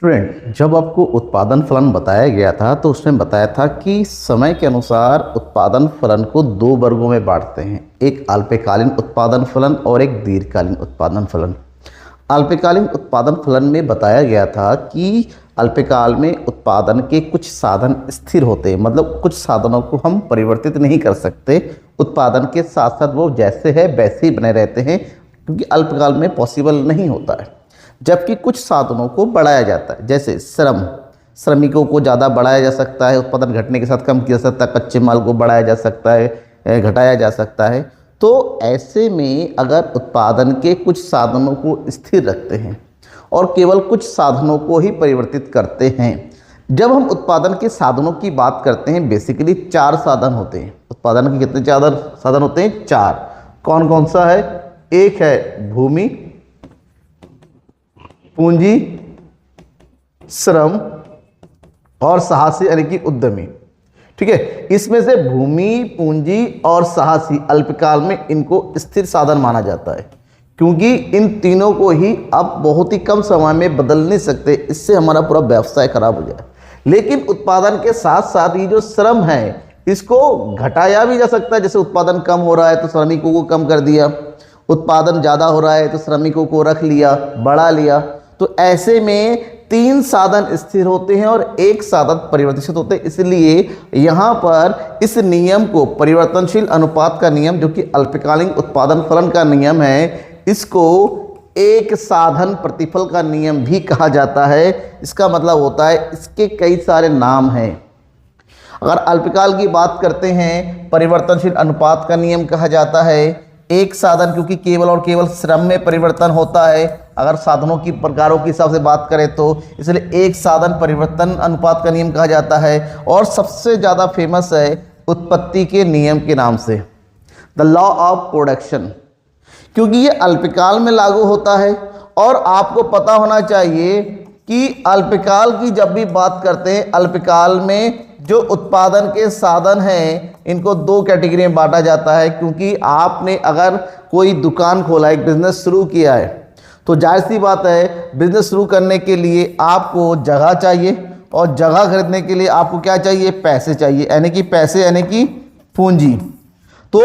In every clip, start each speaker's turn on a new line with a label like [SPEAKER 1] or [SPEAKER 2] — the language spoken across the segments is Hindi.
[SPEAKER 1] स्टूडेंट, जब आपको उत्पादन फलन बताया गया था तो उसमें बताया था कि समय के अनुसार उत्पादन फलन को दो वर्गों में बांटते हैं, एक अल्पकालीन उत्पादन फलन और एक दीर्घकालीन उत्पादन फलन। अल्पकालीन उत्पादन फलन में बताया गया था कि अल्पकाल में उत्पादन के कुछ साधन स्थिर होते हैं, मतलब कुछ साधनों को हम परिवर्तित नहीं कर सकते, उत्पादन के साथ साथ वो जैसे है वैसे ही बने रहते हैं, क्योंकि अल्पकाल में पॉसिबल नहीं होता है। जबकि कुछ साधनों को बढ़ाया जाता है, जैसे श्रमिकों को ज़्यादा बढ़ाया जा सकता है, उत्पादन घटने के साथ कम किया जा सकता है, कच्चे माल को बढ़ाया जा सकता है, घटाया जा सकता है। तो ऐसे में अगर उत्पादन के कुछ साधनों को स्थिर रखते हैं और केवल कुछ साधनों को ही परिवर्तित करते हैं। जब हम उत्पादन के साधनों की बात करते हैं, बेसिकली 4 साधन होते हैं। उत्पादन के कितने साधन होते हैं? 4। कौन कौन सा है? एक है भूमि, पूंजी, श्रम और साहसी यानी कि उद्यमी। ठीक है, इसमें से भूमि, पूंजी और साहसी अल्पकाल में इनको स्थिर साधन माना जाता है, क्योंकि इन तीनों को ही आप बहुत ही कम समय में बदल नहीं सकते, इससे हमारा पूरा व्यवसाय खराब हो जाए। लेकिन उत्पादन के साथ साथ ये जो श्रम है इसको घटाया भी जा सकता है। जैसे उत्पादन कम हो रहा है तो श्रमिकों को कम कर दिया, उत्पादन ज़्यादा हो रहा है तो श्रमिकों को रख लिया, बढ़ा लिया। तो ऐसे में 3 साधन स्थिर होते हैं और एक साधन परिवर्तित होते हैं। इसलिए यहाँ पर इस नियम को परिवर्तनशील अनुपात का नियम, जो कि अल्पकालीन उत्पादन फलन का नियम है, इसको एक साधन प्रतिफल का नियम भी कहा जाता है। इसका मतलब होता है इसके कई सारे नाम हैं। अगर अल्पकाल की बात करते हैं, परिवर्तनशील अनुपात का नियम कहा जाता है। एक साधन, क्योंकि केवल और केवल श्रम में परिवर्तन होता है अगर साधनों की प्रकारों के हिसाब से बात करें तो, इसलिए एक साधन परिवर्तन अनुपात का नियम कहा जाता है। और सबसे ज़्यादा फेमस है उत्पत्ति के नियम के नाम से, द लॉ ऑफ प्रोडक्शन, क्योंकि ये अल्पकाल में लागू होता है। और आपको पता होना चाहिए कि अल्पकाल की जब भी बात करते हैं, अल्पकाल में जो उत्पादन के साधन हैं इनको 2 कैटेगरी में बांटा जाता है। क्योंकि आपने अगर कोई दुकान खोला, एक बिजनेस शुरू किया है, तो जाहिर सी बात है बिजनेस शुरू करने के लिए आपको जगह चाहिए, और जगह खरीदने के लिए आपको क्या चाहिए? पैसे चाहिए, यानी कि पैसे यानी कि पूंजी। तो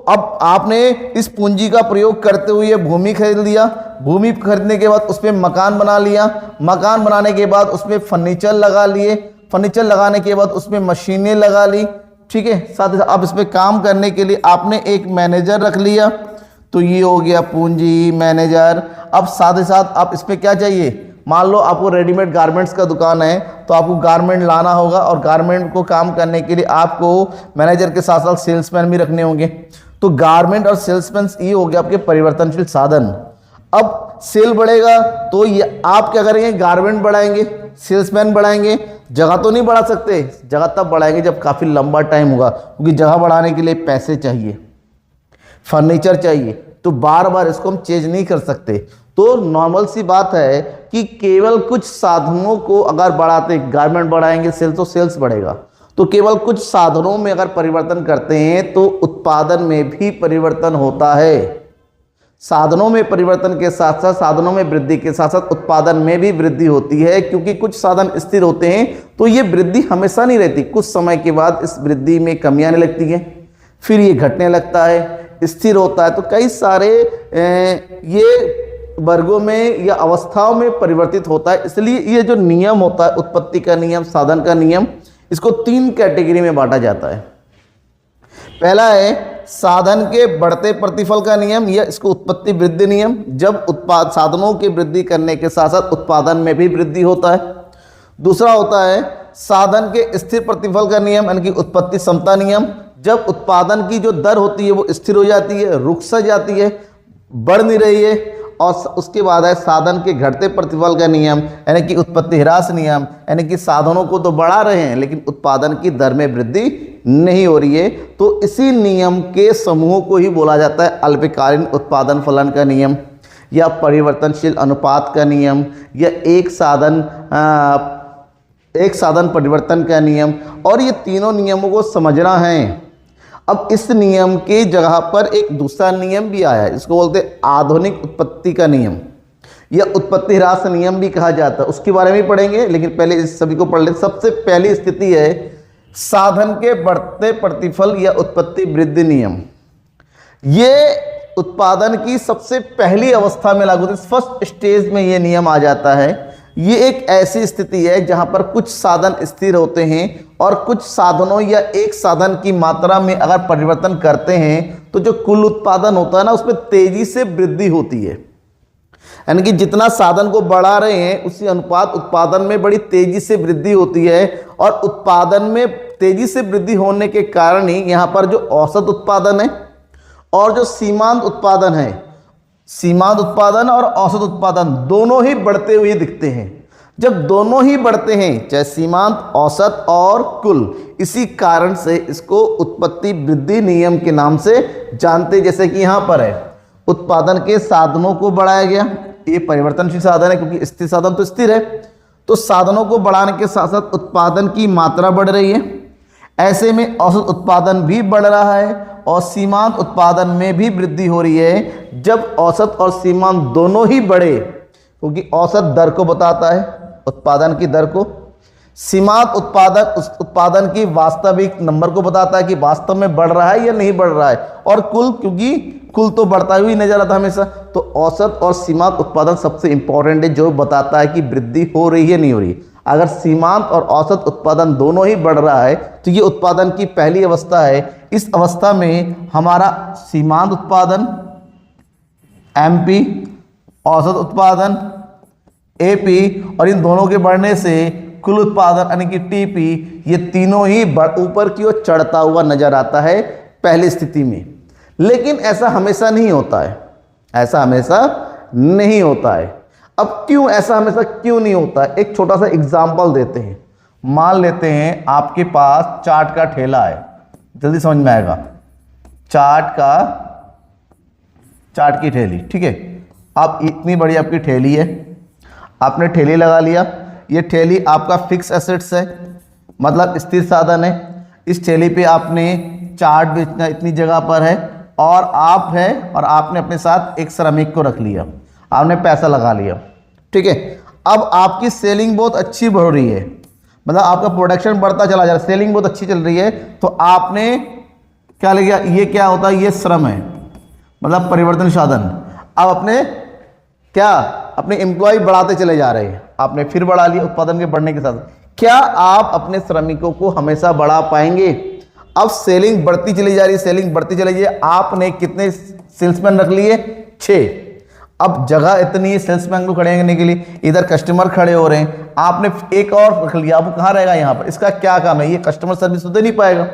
[SPEAKER 1] अब आपने इस पूंजी का प्रयोग करते हुए भूमि खरीद लिया, भूमि खरीदने के बाद उसमें मकान बना लिया, मकान बनाने के बाद उसमें फर्नीचर लगा लिए, फर्नीचर लगाने के बाद उसमें मशीनें लगा ली। ठीक है, साथ ही साथ अब इसमें काम करने के लिए आपने एक मैनेजर रख लिया, तो ये हो गया पूंजी, मैनेजर। अब साथ ही साथ आप इसमें क्या चाहिए? मान लो आपको रेडीमेड गारमेंट्स का दुकान है, तो आपको गारमेंट लाना होगा, और गारमेंट को काम करने के लिए आपको मैनेजर के साथ साथ सेल्समैन भी रखने होंगे। तो गारमेंट और सेल्समैन ये हो गया आपके परिवर्तनशील साधन। अब सेल बढ़ेगा तो ये आप क्या करेंगे? गारमेंट बढ़ाएंगे, सेल्समैन बढ़ाएंगे। जगह तो नहीं बढ़ा सकते, जगह तब बढ़ाएंगे जब काफ़ी लंबा टाइम होगा, क्योंकि जगह बढ़ाने के लिए पैसे चाहिए, फर्नीचर चाहिए, तो बार बार इसको हम चेंज नहीं कर सकते। तो नॉर्मल सी बात है कि केवल कुछ साधनों को अगर बढ़ाते, गारमेंट बढ़ाएंगे, सेल्स तो सेल्स बढ़ेगा, तो केवल कुछ साधनों में अगर परिवर्तन करते हैं तो उत्पादन में भी परिवर्तन होता है। साधनों में परिवर्तन के साथ साथ, साधनों में वृद्धि के साथ साथ उत्पादन में भी वृद्धि होती है, क्योंकि कुछ साधन स्थिर होते हैं तो ये वृद्धि हमेशा नहीं रहती। कुछ समय के बाद इस वृद्धि में कमी आने लगती है, फिर ये घटने लगता है, स्थिर होता है। तो कई सारे ये वर्गों में या अवस्थाओं में परिवर्तित होता है। इसलिए ये जो नियम होता है, उत्पत्ति का नियम, साधन का नियम, इसको 3 कैटेगरी में बांटा जाता है। पहला है साधन के बढ़ते प्रतिफल का नियम, या इसको उत्पत्ति वृद्धि नियम, जब साधनों की वृद्धि करने के साथ साथ उत्पादन में भी वृद्धि होता है। दूसरा होता है साधन के स्थिर प्रतिफल का नियम, यानी कि उत्पत्ति समता नियम, जब उत्पादन की जो दर होती है वो स्थिर हो जाती है, रुक सा जाती है, बढ़ नहीं रही है। और उसके बाद है साधन के घटते प्रतिफल का नियम, यानी कि उत्पत्ति ह्रास नियम, यानी कि साधनों को तो बढ़ा रहे हैं लेकिन उत्पादन की दर में वृद्धि नहीं हो रही है। तो इसी नियम के समूह को ही बोला जाता है अल्पकालीन उत्पादन फलन का नियम, या परिवर्तनशील अनुपात का नियम, या एक साधन परिवर्तन का नियम। और ये तीनों नियमों को समझना है। अब इस नियम की जगह पर एक दूसरा नियम भी आया है, इसको बोलते हैं आधुनिक उत्पत्ति का नियम। या उत्पत्ति ह्रास नियम भी कहा जाता है, उसके बारे में भी पढ़ेंगे, लेकिन पहले इस सभी को पढ़ ले। सबसे पहली स्थिति है साधन के बढ़ते प्रतिफल या उत्पत्ति वृद्धि नियम। ये उत्पादन की सबसे पहली अवस्था में लागू होता है, फर्स्ट स्टेज में ये नियम आ जाता है। ये एक ऐसी स्थिति है जहां पर कुछ साधन स्थिर होते हैं और कुछ साधनों या एक साधन की मात्रा में अगर परिवर्तन करते हैं तो जो कुल उत्पादन होता है ना, उसमें तेजी से वृद्धि होती है। यानी कि जितना साधन को बढ़ा रहे हैं उसी अनुपात उत्पादन में बड़ी तेजी से वृद्धि होती है, और उत्पादन में तेजी से वृद्धि होने के कारण ही यहाँ पर जो औसत उत्पादन है और जो सीमांत उत्पादन है, सीमांत उत्पादन और औसत उत्पादन दोनों ही बढ़ते हुए दिखते हैं। जब दोनों ही बढ़ते हैं, चाहे सीमांत, औसत और कुल, इसी कारण से इसको उत्पत्ति वृद्धि नियम के नाम से जानते। जैसे कि यहाँ पर है उत्पादन के साधनों को बढ़ाया गया, ये परिवर्तनशील साधन है क्योंकि स्थिर साधन तो स्थिर है, तो साधनों को बढ़ाने के साथ साथ उत्पादन की मात्रा बढ़ रही है। ऐसे में औसत उत्पादन भी बढ़ रहा है और सीमांत उत्पादन में भी वृद्धि हो रही है। जब औसत और सीमांत दोनों ही बढ़े, क्योंकि औसत दर को बताता है, उत्पादन की दर को, सीमांत उत्पादन उस उत्पादन की वास्तविक नंबर को बताता है कि वास्तव में बढ़ रहा है या नहीं बढ़ रहा है, और कुल, क्योंकि कुल तो बढ़ता हुआ नजर आता है हमेशा, तो औसत और सीमांत उत्पादन सबसे इंपॉर्टेंट है, जो बताता है कि वृद्धि हो रही है नहीं हो रही। अगर सीमांत और औसत उत्पादन दोनों ही बढ़ रहा है तो ये उत्पादन की पहली अवस्था है। इस अवस्था में हमारा सीमांत उत्पादन MP, औसत उत्पादन AP, और इन दोनों के बढ़ने से कुल उत्पादन यानी कि TP, ये तीनों ही ऊपर की ओर चढ़ता हुआ नजर आता है पहली स्थिति में। लेकिन ऐसा हमेशा नहीं होता है, ऐसा हमेशा नहीं होता है। अब क्यों ऐसा हमेशा क्यों नहीं होता है, एक छोटा सा एग्जाम्पल देते हैं। मान लेते हैं आपके पास चाट का ठेला है, जल्दी समझ में आएगा, चाट की ठेली, ठीक है। आप इतनी बड़ी आपकी ठेली है, आपने ठेली लगा लिया, ये ठेली आपका फिक्स एसेट्स है, मतलब स्थिर साधन है। इस ठेली पे आपने चाट बेचना इतनी जगह पर है, और आप है और आपने अपने साथ एक श्रमिक को रख लिया, आपने पैसा लगा लिया, ठीक है। अब आपकी सेलिंग बहुत अच्छी बढ़ रही है, मतलब आपका प्रोडक्शन बढ़ता चला जा रहा है, सेलिंग बहुत अच्छी चल रही है, तो आपने क्या लिया, ये क्या होता है, ये श्रम है, मतलब परिवर्तन साधन। अब अपने एम्प्लॉय बढ़ाते चले जा रहे हैं, आपने फिर बढ़ा लिया उत्पादन के बढ़ने के साथ। क्या आप अपने श्रमिकों को हमेशा बढ़ा पाएंगे? अब सेलिंग बढ़ती चली जा रही है, सेलिंग बढ़ती चली जा रही है, आपने कितने सेल्समैन रख लिए? 6। अब जगह इतनी है सेल्समैन को खड़े करने के लिए, इधर कस्टमर खड़े हो रहे हैं, आपने एक और रख लिया, अब कहाँ रहेगा यहाँ पर? इसका क्या काम है? ये कस्टमर सर्विस तो दे नहीं पाएगा।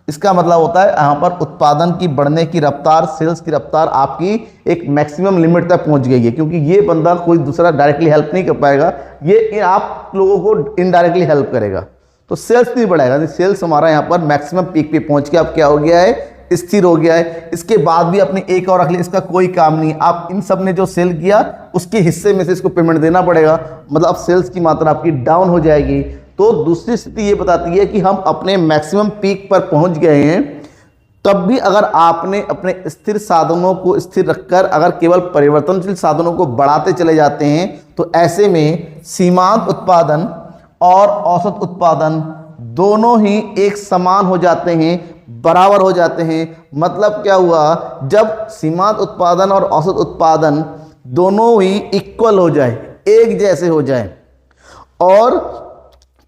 [SPEAKER 1] इसका मतलब होता है यहाँ पर उत्पादन की बढ़ने की रफ्तार, सेल्स की रफ्तार आपकी एक मैक्सिमम लिमिट तक पहुँच गई है, क्योंकि ये बंदा कोई दूसरा डायरेक्टली हेल्प नहीं कर पाएगा, ये आप लोगों को इनडायरेक्टली हेल्प करेगा, तो सेल्स नहीं बढ़ेगा। सेल्स हमारा यहाँ पर मैक्सिमम पीक पे पहुँच के अब क्या हो गया है, स्थिर हो गया है। इसके बाद भी अपने एक और रख लिया, इसका कोई काम नहीं, आप इन सब ने जो सेल किया उसके हिस्से में से इसको पेमेंट देना पड़ेगा, मतलब अब सेल्स की मात्रा आपकी डाउन हो जाएगी। तो दूसरी स्थिति ये बताती है कि हम अपने मैक्सिमम पीक पर पहुंच गए हैं, तब भी अगर आपने अपने स्थिर साधनों को स्थिर रखकर अगर केवल परिवर्तनशील साधनों को बढ़ाते चले जाते हैं, तो ऐसे में सीमांत उत्पादन और औसत उत्पादन दोनों ही एक समान हो जाते हैं, बराबर हो जाते हैं। मतलब क्या हुआ, जब सीमांत उत्पादन और औसत उत्पादन दोनों ही इक्वल हो जाए, एक जैसे हो जाए, और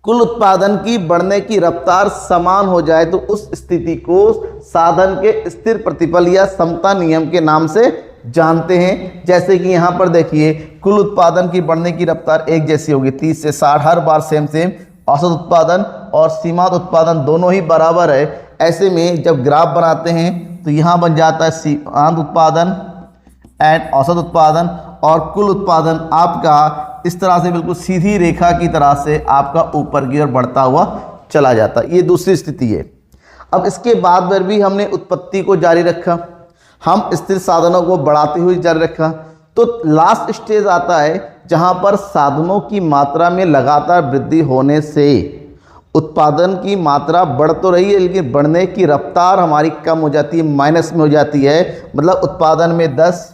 [SPEAKER 1] कुल उत्पादन की बढ़ने की रफ्तार समान हो जाए, तो उस स्थिति को साधन के स्थिर प्रतिफल या समता नियम के नाम से जानते हैं। जैसे कि यहाँ पर देखिए, कुल उत्पादन की बढ़ने की रफ्तार एक जैसी होगी, 30 से 60 हर बार सेम। औसत उत्पादन और सीमांत उत्पादन दोनों ही बराबर है। ऐसे में जब ग्राफ बनाते हैं तो यहाँ बन जाता है सीमांत उत्पादन एंड औसत उत्पादन, और कुल उत्पादन आपका इस तरह से बिल्कुल सीधी रेखा की तरह से आपका ऊपर की ओर बढ़ता हुआ चला जाता है। ये दूसरी स्थिति है। अब इसके बाद में भी हमने उत्पत्ति को जारी रखा, हम स्थिर साधनों को बढ़ाते हुए जारी रखा, तो लास्ट स्टेज आता है जहां पर साधनों की मात्रा में लगातार वृद्धि होने से उत्पादन की मात्रा बढ़ तो रही है, लेकिन बढ़ने की रफ्तार हमारी कम हो जाती है, माइनस में हो जाती है। मतलब उत्पादन में 10,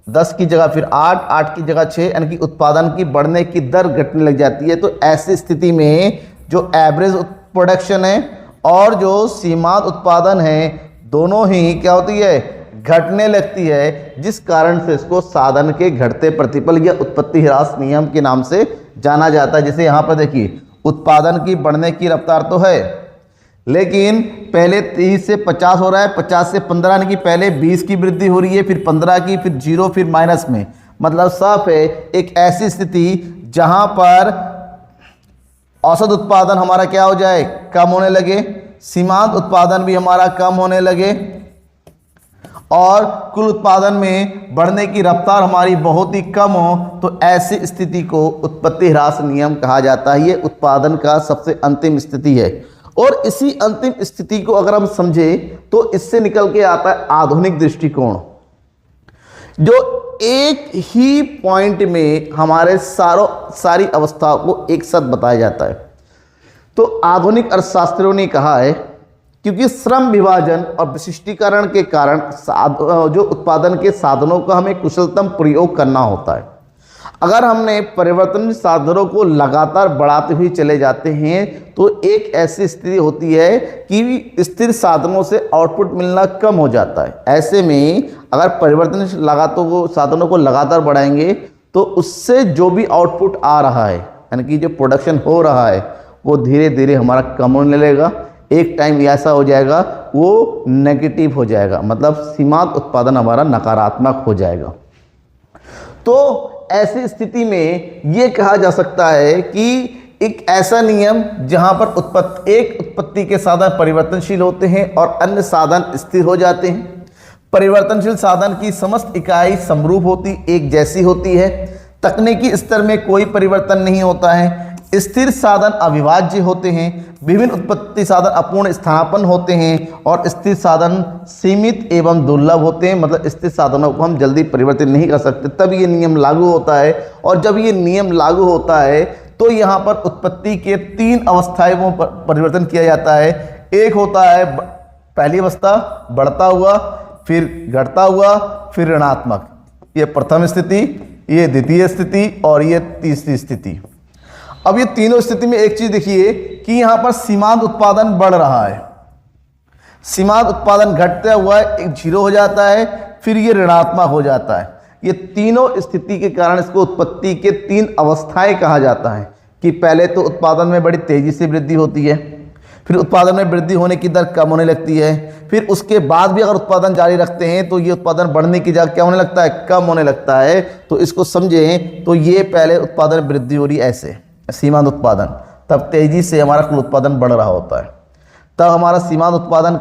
[SPEAKER 1] 10 की जगह फिर 8, 8 की जगह 6, यानी कि उत्पादन की बढ़ने की दर घटने लग जाती है। तो ऐसी स्थिति में जो एवरेज प्रोडक्शन है और जो सीमांत उत्पादन है दोनों ही क्या होती है, घटने लगती है, जिस कारण से इसको साधन के घटते प्रतिफल या उत्पत्ति ह्रास नियम के नाम से जाना जाता है। जैसे यहाँ पर देखिए उत्पादन की बढ़ने की रफ्तार तो है, लेकिन पहले 30 से 50 हो रहा है, 50 से 15, यानी कि पहले 20 की वृद्धि हो रही है, फिर 15 की, फिर 0, फिर माइनस में। मतलब साफ है एक ऐसी स्थिति जहां पर औसत उत्पादन हमारा क्या हो जाए, कम होने लगे, सीमांत उत्पादन भी हमारा कम होने लगे और कुल उत्पादन में बढ़ने की रफ्तार हमारी बहुत ही कम हो, तो ऐसी स्थिति को उत्पत्ति ह्रास नियम कहा जाता है। ये उत्पादन का सबसे अंतिम स्थिति है और इसी अंतिम स्थिति को अगर हम समझें तो इससे निकल के आता है आधुनिक दृष्टिकोण, जो एक ही पॉइंट में हमारे सारी अवस्थाओं को एक साथ बताया जाता है। तो आधुनिक अर्थशास्त्रियों ने कहा है क्योंकि श्रम विभाजन और विशिष्टीकरण के कारण जो उत्पादन के साधनों का हमें कुशलतम प्रयोग करना होता है। अगर हमने परिवर्तन साधनों को लगातार बढ़ाते हुए चले जाते हैं तो एक ऐसी स्थिति होती है कि स्थिर साधनों से आउटपुट मिलना कम हो जाता है। ऐसे में अगर परिवर्तन साधनों को लगातार बढ़ाएंगे तो उससे जो भी आउटपुट आ रहा है, यानी कि जो प्रोडक्शन हो रहा है, वो धीरे धीरे हमारा कम होने लगेगा। एक टाइम ऐसा हो जाएगा वो नेगेटिव हो जाएगा, मतलब सीमांत उत्पादन हमारा नकारात्मक हो जाएगा। तो ऐसी स्थिति में ये कहा जा सकता है कि एक ऐसा नियम जहां पर एक उत्पत्ति के साधन परिवर्तनशील होते हैं और अन्य साधन स्थिर हो जाते हैं। परिवर्तनशील साधन की समस्त इकाई समरूप होती, एक जैसी होती है। तकनीकी स्तर में कोई परिवर्तन नहीं होता है। स्थिर साधन अविभाज्य होते हैं। विभिन्न उत्पत्ति साधन अपूर्ण स्थानापन्न होते हैं और स्थिर साधन सीमित एवं दुर्लभ होते हैं। मतलब स्थिर साधनों को हम जल्दी परिवर्तित नहीं कर सकते, तब ये नियम लागू होता है। और जब ये नियम लागू होता है तो यहाँ पर उत्पत्ति के 3 अवस्थाएं को परिवर्तन किया जाता है। एक होता है पहली अवस्था बढ़ता हुआ, फिर घटता हुआ, फिर ऋणात्मक। ये प्रथम स्थिति, ये द्वितीय स्थिति और ये तीसरी स्थिति। अब ये तीनों स्थिति में एक चीज देखिए कि यहां पर सीमांत उत्पादन बढ़ रहा है, सीमांत उत्पादन घटता हुआ एक 0 हो जाता है, फिर ये ऋणात्मक हो जाता है। ये तीनों स्थिति के कारण इसको उत्पत्ति के 3 अवस्थाएं कहा जाता है कि पहले तो उत्पादन में बड़ी तेजी से वृद्धि होती है, फिर उत्पादन में वृद्धि होने की दर कम होने लगती है, फिर उसके बाद भी अगर उत्पादन जारी रखते हैं तो ये उत्पादन बढ़ने की जगह क्या होने लगता है, कम होने लगता है। तो इसको समझें तो ये पहले उत्पादन वृद्धि हो रही है ऐसे सीमांत उत्पादन, तब तेजी से हमारा कुल उत्पादन बढ़ रहा होता है। तब हमारा सीमांत उत्पादन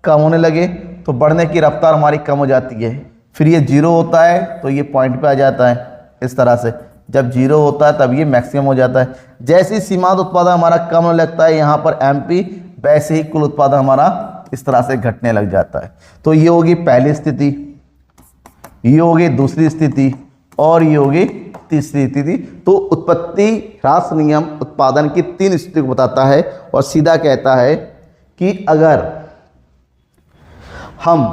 [SPEAKER 1] कम होने लगे तो बढ़ने की रफ्तार हमारी कम हो जाती है। फिर ये 0 होता है तो ये पॉइंट पे आ जाता है इस तरह से। जब 0 होता है तब ये मैक्सिमम हो जाता है। जैसे ही सीमांत उत्पादन हमारा कम होने लगता है यहाँ पर MP, वैसे ही कुल उत्पादन हमारा इस तरह से घटने लग जाता है। तो ये होगी पहली स्थिति, ये होगी दूसरी स्थिति और ये होगी तीसरी स्थिति। तो उत्पत्ति ह्रास नियम उत्पादन की 3 स्थिति को बताता है और सीधा कहता है कि अगर हम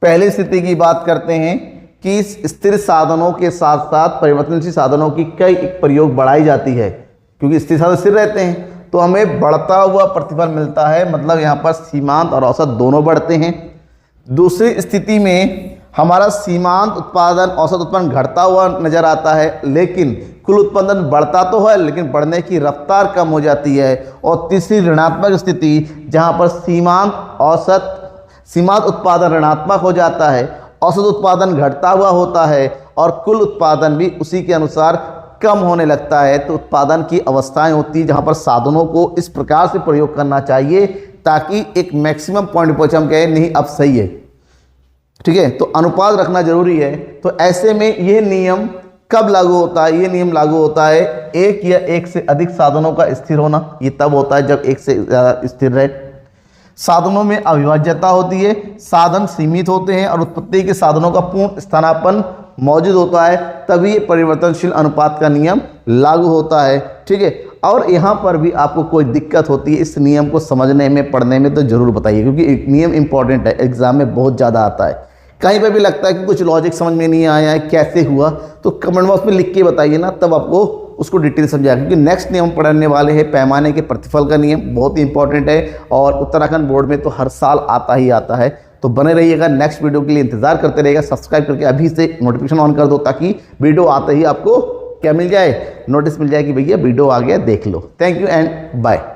[SPEAKER 1] पहली स्थिति की बात करते हैं कि स्थिर साधनों के साथ साथ परिवर्तनशील साधनों की कई प्रयोग बढ़ाई जाती है, क्योंकि स्थिर साधन स्थिर रहते हैं तो हमें बढ़ता हुआ प्रतिफल मिलता है, मतलब यहाँ पर सीमांत और औसत दोनों बढ़ते हैं। दूसरी स्थिति में हमारा सीमांत उत्पादन औसत उत्पादन घटता हुआ नजर आता है, लेकिन कुल उत्पादन बढ़ता तो है लेकिन बढ़ने की रफ्तार कम हो जाती है। और तीसरी ऋणात्मक स्थिति जहां पर सीमांत उत्पादन ऋणात्मक हो जाता है, औसत उत्पादन घटता हुआ होता है और कुल उत्पादन भी उसी के अनुसार कम होने लगता है। तो उत्पादन की अवस्थाएं होती है जहां पर साधनों को इस प्रकार से प्रयोग करना चाहिए ताकि एक मैक्सिमम पॉइंट पहुंचे, हम कहें नहीं अब सही है, ठीक है। तो अनुपात रखना जरूरी है। तो ऐसे में यह नियम कब लागू होता है? ये नियम लागू होता है एक या एक से अधिक साधनों का स्थिर होना। ये तब होता है जब एक से ज़्यादा स्थिर रहे। साधनों में अविभाज्यता होती है, साधन सीमित होते हैं और उत्पत्ति के साधनों का पूर्ण स्थानापन्न मौजूद होता है, तभी परिवर्तनशील अनुपात का नियम लागू होता है, ठीक है। और यहाँ पर भी आपको कोई दिक्कत होती है इस नियम को समझने में, पढ़ने में, तो जरूर बताइए, क्योंकि एक नियम इंपॉर्टेंट है, एग्जाम में बहुत ज़्यादा आता है। कहीं पे भी लगता है कि कुछ लॉजिक समझ में नहीं आया है, कैसे हुआ, तो कमेंट बॉक्स में लिख के बताइए ना, तब आपको उसको डिटेल समझाएगा। क्योंकि नेक्स्ट नियम पढ़ने वाले हैं पैमाने के प्रतिफल का नियम, बहुत ही इंपॉर्टेंट है और उत्तराखंड बोर्ड में तो हर साल आता ही आता है। तो बने रहिएगा, नेक्स्ट वीडियो के लिए इंतजार करते रहिएगा। सब्सक्राइब करके अभी से नोटिफिकेशन ऑन कर दो, ताकि वीडियो आते ही आपको क्या मिल जाए, नोटिस मिल जाए कि भैया वीडियो आ गया, देख लो। Thank you and bye.